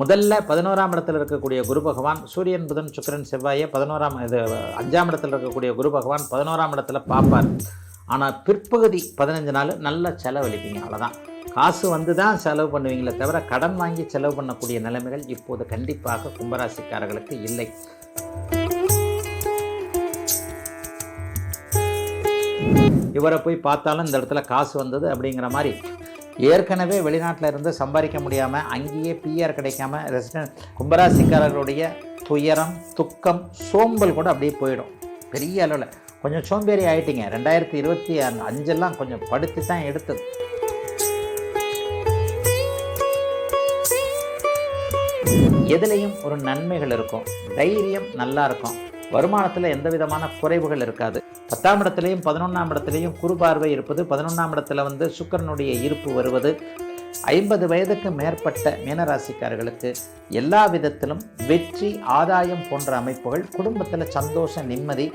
முதல்ல 11ஆம் இடத்தில் இருக்கக்கூடிய குரு பகவான் சூரியன் புதன் சுக்கிரன் செவ்வாயை 5ஆம் இடத்தில் இருக்கக்கூடிய குரு பகவான் 11ஆம் இடத்துல பார்ப்பார். ஆனால் பிற்பகுதி 15 நாள் நல்ல செலவழிப்பீங்க. அவ்வளோதான். காசு வந்து தான் செலவு பண்ணுவீங்களே தவிர கடன் வாங்கி செலவு பண்ணக்கூடிய நிலைமைகள் இப்போது கண்டிப்பாக கும்பராசிக்காரர்களுக்கு இல்லை. இவரை போய் பார்த்தாலும் இந்த இடத்துல காசு வந்தது அப்படிங்கிற மாதிரி ஏற்கனவே வெளிநாட்டில் இருந்து சம்பாதிக்க முடியாமல் அங்கேயே பிஆர் கிடைக்காம ரெசிடென்ட் கும்பராசிக்காரர்களுடைய துயரம், துக்கம், சோம்பல் கூட அப்படியே போயிடும். பெரிய அளவில் கொஞ்சம் சோம்பேறி ஆகிட்டீங்க. 2025 கொஞ்சம் படுத்தி தான் எடுத்தது. எதுலேயும் ஒரு நன்மைகள் இருக்கும், தைரியம் நல்லா இருக்கும், வருமானத்தில் எந்த விதமான குறைவுகள் இருக்காது. 10ஆம் இடத்துலையும் 11ஆம் இடத்துலையும் குரு பார்வை இருப்பது, 11ஆம் இடத்துல சுக்கிரனுடைய இருப்பு வருவது, 50 வயதுக்கு மேற்பட்ட மீனராசிக்காரர்களுக்கு எல்லா விதத்திலும் வெற்றி, ஆதாயம் போன்ற அமைப்புகள், குடும்பத்தில் சந்தோஷம், நிம்மதி.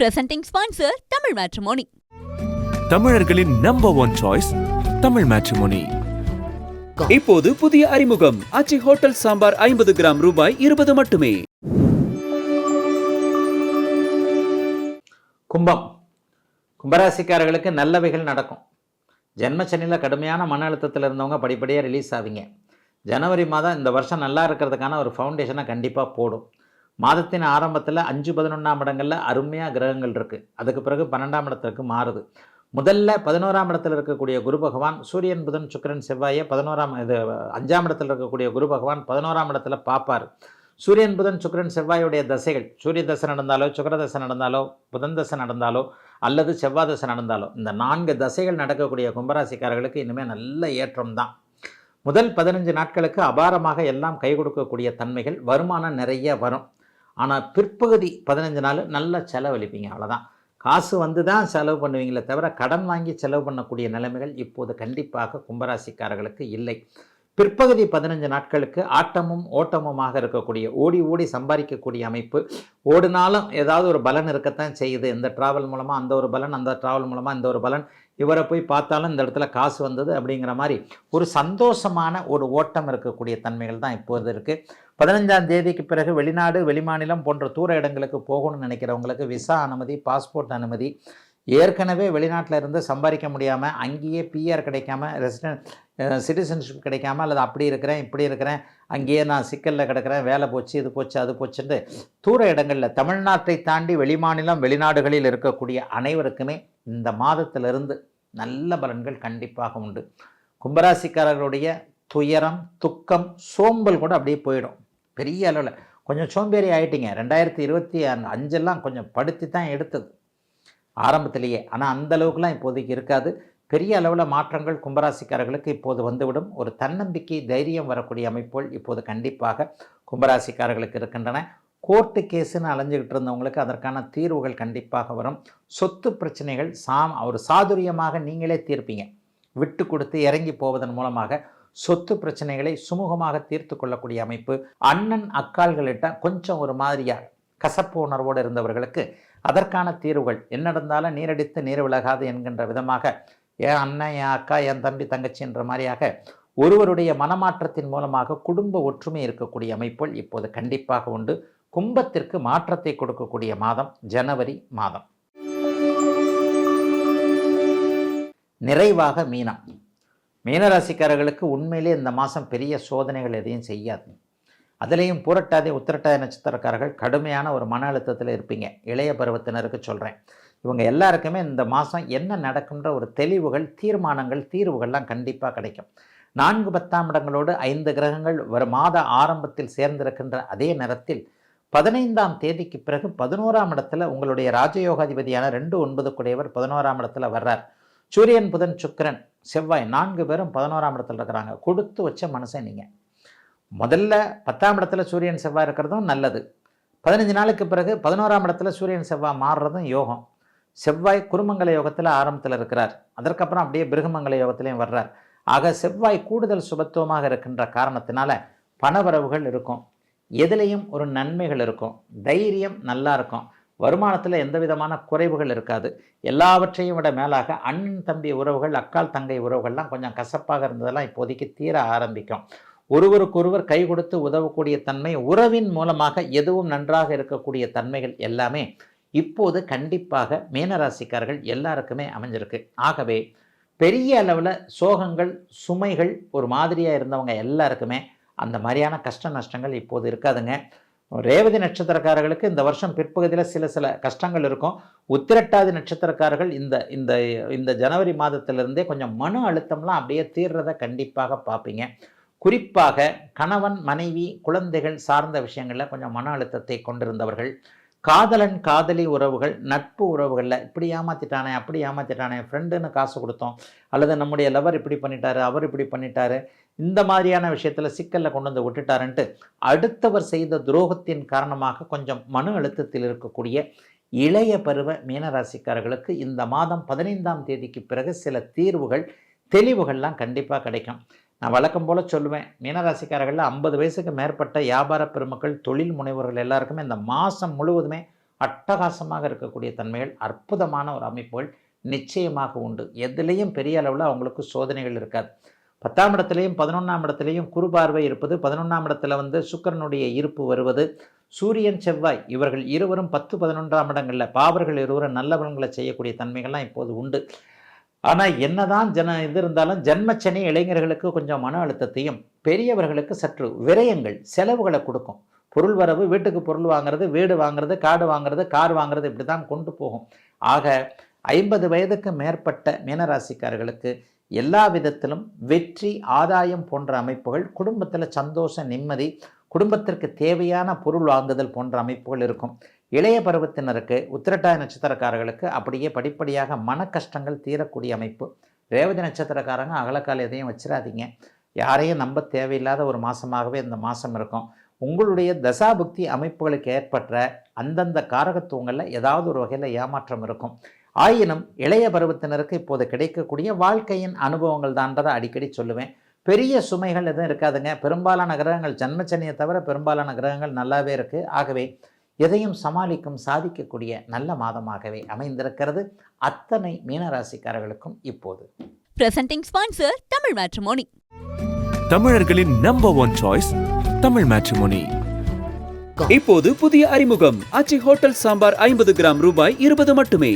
Presenting sponsor Tamil matrimony. தமிழர்களின் நம்பர் 1 சாய்ஸ் தமிழ் மேட்ரிமோனி. இப்போது புதிய அறிமுகம் ஆச்சி ஹோட்டல் சாம்பார் 50 கிராம் ரூபாய் 20 மட்டுமே. கும்பராசிக்காரர்களுக்கு நல்லவைகள் நடக்கும். ஜென்மச்சனியில் கடுமையான மன அழுத்தத்தில் இருந்தவங்க படிப்படியாக ரிலீஸ் ஆவீங்க. ஜனவரி மாதம் இந்த வருஷம் நல்லா இருக்கிறதுக்கான ஒரு ஃபவுண்டேஷனை கண்டிப்பாக போடும். மாதத்தின் ஆரம்பத்தில் 5, 11ஆம் இடங்களில் அருமையாக கிரகங்கள் இருக்குது. அதுக்கு பிறகு 12ஆம் இடத்திற்கு மாறுது. முதல்ல 11ஆம் இடத்தில் இருக்கக்கூடிய குரு பகவான் சூரியன் புதன் சுக்கிரன் செவ்வாயை 5ஆம் இடத்தில் இருக்கக்கூடிய குரு பகவான் 11ஆம் இடத்துல பார்ப்பார். சூரியன் புதன் சுக்கிரன் செவ்வாயுடைய தசைகள், சூரிய தசை நடந்தாலோ, சுக்கிர தசை நடந்தாலோ, புதன் தசை நடந்தாலோ, அல்லது செவ்வாய் தசை நடந்தாலோ, இந்த 4 தசைகள் நடக்கக்கூடிய கும்பராசிக்காரர்களுக்கு இனிமேல் நல்ல ஏற்றம் தான். முதல் 15 நாட்களுக்கு அபாரமாக எல்லாம் கை கொடுக்கக்கூடிய தன்மைகள், வருமானம் நிறைய வரும். ஆனால் பிற்பகுதி 15 நாள் நல்ல செலவழிப்பீங்க. அவ்வளோதான். காசு வந்து தான் செலவு பண்ணுவீங்களே தவிர கடன் வாங்கி செலவு பண்ணக்கூடிய நிலைமைகள் இப்போது கண்டிப்பாக கும்பராசிக்காரர்களுக்கு இல்லை. பிற்பகுதி 15 நாட்களுக்கு ஆட்டமும் ஓட்டமுமாக இருக்கக்கூடிய, ஓடி ஓடி சம்பாதிக்கக்கூடிய அமைப்பு. ஓடினாலும் ஏதாவது ஒரு பலன் இருக்கத்தான் செய்யுது. இந்த டிராவல் மூலமாக அந்த ஒரு பலன், அந்த டிராவல் மூலமாக இந்த ஒரு பலன். இவரை போய் பார்த்தாலும் இந்த இடத்துல காசு வந்தது அப்படிங்கிற மாதிரி ஒரு சந்தோஷமான ஒரு ஓட்டம் இருக்கக்கூடிய தன்மைகள் தான் இப்போது இருக்குது. 15ஆம் தேதிக்கு பிறகு வெளிநாடு, வெளிமாநிலம் போன்ற தூர இடங்களுக்கு போகணும்னு நினைக்கிறவங்களுக்கு விசா அனுமதி, பாஸ்போர்ட் அனுமதி. ஏற்கனவே வெளிநாட்டில் இருந்து சம்பாதிக்க முடியாமல் அங்கேயே பிஆர் கிடைக்காம, சிட்டிசன்ஷிப் கிடைக்காம, அல்லது அப்படி இருக்கிறேன் இப்படி இருக்கிறேன், அங்கேயே நான் சிக்கலில் கிடக்கிறேன், வேலை போச்சு, இது போச்சு, அது போச்சுன்னு தூர இடங்களில் தமிழ்நாட்டை தாண்டி வெளிமாநிலம், வெளிநாடுகளில் இருக்கக்கூடிய அனைவருக்குமே இந்த மாதத்திலிருந்து நல்ல பலன்கள் கண்டிப்பாக உண்டு. கும்பராசிக்காரர்களுடைய துயரம், துக்கம், சோம்பல் கூட அப்படியே போயிடும். பெரிய அளவில் கொஞ்சம் சோம்பேறி ஆகிட்டீங்க. 2025 கொஞ்சம் படுத்தி தான் எடுத்தது ஆரம்பத்திலேயே. ஆனால் அந்த அளவுக்குலாம் இப்போதைக்கு இருக்காது. பெரிய அளவில் மாற்றங்கள் கும்பராசிக்காரர்களுக்கு இப்போது வந்துவிடும். ஒரு தன்னம்பிக்கை, தைரியம் வரக்கூடிய அமைப்புகள் இப்போது கண்டிப்பாக கும்பராசிக்காரர்களுக்கு இருக்கின்றன. கோர்ட்டு கேஸுன்னு அலைஞ்சிக்கிட்டு இருந்தவங்களுக்கு அதற்கான தீர்வுகள் கண்டிப்பாக வரும். சொத்து பிரச்சனைகள் ஒரு சாதுரியமாக நீங்களே தீர்ப்பீங்க. விட்டு கொடுத்து இறங்கி போவதன் மூலமாக சொத்து பிரச்சனைகளை சுமூகமாக தீர்த்து கொள்ளக்கூடிய அமைப்பு. அண்ணன் அக்கால்களிட்ட கொஞ்சம் ஒரு மாதிரியாக கசப்பு உணர்வோடு இருந்தவர்களுக்கு அதற்கான தீர்வுகள், என்ன நடந்தாலும் நீரடித்து நீர் விலகாது என்கின்ற விதமாக, என் அண்ணன், என் அக்கா, என் தம்பி, தங்கச்சி என்ற மாதிரியாக ஒருவருடைய மனமாற்றத்தின் மூலமாக குடும்ப ஒற்றுமை இருக்கக்கூடிய அமைப்புகள் இப்போது கண்டிப்பாக உண்டு. கும்பத்திற்கு மாற்றத்தை கொடுக்கக்கூடிய மாதம் ஜனவரி மாதம். நிறைவாக மீனம். மீனராசிக்காரர்களுக்கு உண்மையிலே இந்த மாதம் பெரிய சோதனைகள் எதையும் செய்யாது. அதுலேயும் பூரட்டாதி, உத்திரட்டாதி நட்சத்திரக்காரர்கள் கடுமையான ஒரு மன அழுத்தத்தில் இருப்பீங்க. இளைய பருவத்தினருக்கு சொல்கிறேன். இவங்க எல்லாருக்குமே இந்த மாதம் என்ன நடக்குன்ற ஒரு தெளிவுகள், தீர்மானங்கள், தீர்வுகள்லாம் கண்டிப்பாக கிடைக்கும். 4, 10ஆம் இடங்களோடு 5 கிரகங்கள் ஒரு மாத ஆரம்பத்தில் சேர்ந்திருக்கின்ற அதே நேரத்தில் 15ஆம் தேதிக்கு பிறகு 11ஆம் இடத்துல உங்களுடைய ராஜயோகாதிபதியான 2, 9 கூடியவர் 11ஆம் இடத்துல வர்றார். சூரியன் புதன் சுக்கிரன் செவ்வாய் 4 பேரும் 11ஆம் இடத்துல இருக்கிறாங்க. கொடுத்து வச்ச மனுஷன் நீங்கள். முதல்ல 10ஆம் இடத்துல சூரியன் செவ்வாய் இருக்கிறதும் நல்லது. 15 நாளுக்கு பிறகு 11ஆம் இடத்துல சூரியன் செவ்வாய் மாறுறதும் யோகம். செவ்வாய் குருமங்கல யோகத்தில் ஆரம்பத்தில் இருக்கிறார். அதற்கப்புறம் அப்படியே பிருகமங்கல யோகத்திலையும் வர்றார். ஆக செவ்வாய் கூடுதல் சுபத்துவமாக இருக்கின்ற காரணத்தினால பணவரவுகள் இருக்கும். எதுலேயும் ஒரு நன்மைகள் இருக்கும். தைரியம் நல்லா இருக்கும். வருமானத்தில் எந்த விதமான குறைவுகள் இருக்காது. எல்லாவற்றையும் விட மேலாக அண்ணன் தம்பி உறவுகள், அக்கால் தங்கை உறவுகள்லாம் கொஞ்சம் கசப்பாக இருந்ததெல்லாம் இப்போதைக்கு தீர ஆரம்பிக்கும். ஒருவருக்கொருவர் கை கொடுத்து உதவக்கூடிய தன்மை, உறவின் மூலமாக எதுவும் நன்றாக இருக்கக்கூடிய தன்மைகள் எல்லாமே இப்போது கண்டிப்பாக மீனராசிக்காரர்கள் எல்லாருக்குமே அமைஞ்சிருக்கு. ஆகவே பெரிய அளவில் சோகங்கள், சுமைகள் ஒரு மாதிரியாக இருந்தவங்க எல்லாருக்குமே அந்த மாதிரியான கஷ்ட நஷ்டங்கள் இப்போது இருக்காதுங்க. ரேவதி நட்சத்திரக்காரர்களுக்கு இந்த வருஷம் பிற்பகுதியில் சில கஷ்டங்கள் இருக்கும். உத்திரட்டாதி நட்சத்திரக்காரர்கள் இந்த இந்த இந்த ஜனவரி மாதத்திலிருந்தே கொஞ்சம் மன அழுத்தம்லாம் அப்படியே தீர்றதை கண்டிப்பாக பார்ப்பீங்க. குறிப்பாக கணவன், மனைவி, குழந்தைகள் சார்ந்த விஷயங்களில் கொஞ்சம் மன அழுத்தத்தை கொண்டிருந்தவர்கள், காதலன் காதலி உறவுகள், நட்பு உறவுகளில் இப்படி ஏமாற்றிட்டானே, அப்படி ஏமாற்றிட்டானே, ஃப்ரெண்டுன்னு காசு கொடுத்தோம், அல்லது நம்முடைய லவர் இப்படி பண்ணிட்டாரு, அவர் இப்படி பண்ணிட்டாரு, இந்த மாதிரியான விஷயத்தில் சிக்கலில் கொண்டு வந்து விட்டுட்டாருன்ட்டு அடுத்தவர் செய்த துரோகத்தின் காரணமாக கொஞ்சம் மன அழுத்தத்தில் இருக்கக்கூடிய இளைய பருவ மீனராசிக்காரர்களுக்கு இந்த மாதம் 15ஆம் தேதிக்கு பிறகு சில தீர்வுகள், தெளிவுகள்லாம் கண்டிப்பாக கிடைக்கும். நான் வழக்கம் போல் சொல்லுவேன், மீனராசிக்காரர்களில் 50 வயசுக்கு மேற்பட்ட வியாபார பெருமக்கள், தொழில் முனைவர்கள் எல்லாருக்குமே இந்த மாதம் முழுவதுமே அட்டகாசமாக இருக்கக்கூடிய தன்மைகள், அற்புதமான ஒரு அமைப்புகள் நிச்சயமாக உண்டு. எதுலேயும் பெரிய அளவில் அவங்களுக்கு சோதனைகள் இருக்காது. 10ஆம் இடத்துலையும் 11ஆம் இடத்துலையும் குரு பார்வை இருப்பது, 11ஆம் இடத்துல சுக்கிரனுடைய இருப்பு வருவது, சூரியன் செவ்வாய் இவர்கள் இருவரும் 10, 11ஆம் இடங்களில் பாவர்கள் இருவரும் நல்ல பலன்களை செய்யக்கூடிய தன்மைகள்லாம் இப்போது உண்டு. ஆனால் என்னதான் இது இருந்தாலும் ஜென்மச்சனி இளைஞர்களுக்கு கொஞ்சம் மன அழுத்தத்தையும், பெரியவர்களுக்கு சற்று விரயங்கள், செலவுகளை கொடுக்கும். பொருள் வரவு, வீட்டுக்கு பொருள் வாங்குறது, வீடு வாங்குறது, காடு வாங்குறது, கார் வாங்குறது, இப்படி தான் கொண்டு போகும். ஆக 50 வயதுக்கு மேற்பட்ட மீனராசிக்காரர்களுக்கு எல்லா விதத்திலும் வெற்றி, ஆதாயம் போன்ற அமைப்புகள், குடும்பத்தில் சந்தோஷ, நிம்மதி, குடும்பத்திற்கு தேவையான பொருள் வாங்குதல் போன்ற அமைப்புகள் இருக்கும். இளைய பருவத்தினருக்கு, உத்திரட்டாதி நட்சத்திரக்காரர்களுக்கு அப்படியே படிப்படியாக மன கஷ்டங்கள் தீரக்கூடிய அமைப்பு. ரேவதி நட்சத்திரக்காரங்க அகலக்கால் எதையும் வச்சிடாதீங்க. யாரையும் நம்ப தேவையில்லாத ஒரு மாதமாகவே இந்த மாதம் இருக்கும். உங்களுடைய தசாபுக்தி அமைப்புகளுக்கு ஏற்பட்ட அந்தந்த காரகத்துவங்களில் ஏதாவது ஒரு வகையில் ஏமாற்றம் இருக்கும். ஆயினும் இளைய பருவத்தினருக்கு இப்போது கிடைக்கக்கூடிய வாழ்க்கையின் அனுபவங்கள் தான்றதை அடிக்கடி சொல்லுவேன். பெரிய சுமைகள் எதுவும் இருக்காதுங்க. பெரும்பாலான கிரகங்கள், ஜன்மச்சனியை தவிர பெரும்பாலான கிரகங்கள் நல்லாவே இருக்குது. ஆகவே எதையும் சமாளிக்கும், சாதிக்கக்கூடிய நல்ல மாதமாகவே அமைந்திருக்கிறது அத்தனை மீனராசிக்காரர்களுக்கும் இப்போது. Presenting sponsor Tamil matrimony. தமிழர்களின் நம்பர் 1 சாய்ஸ் தமிழ் மேட்ரிமோனி. இப்போது புதிய அறிமுகம் ஆச்சி ஹோட்டல் சாம்பார் 50 கிராம் ரூபாய் 20 மட்டுமே.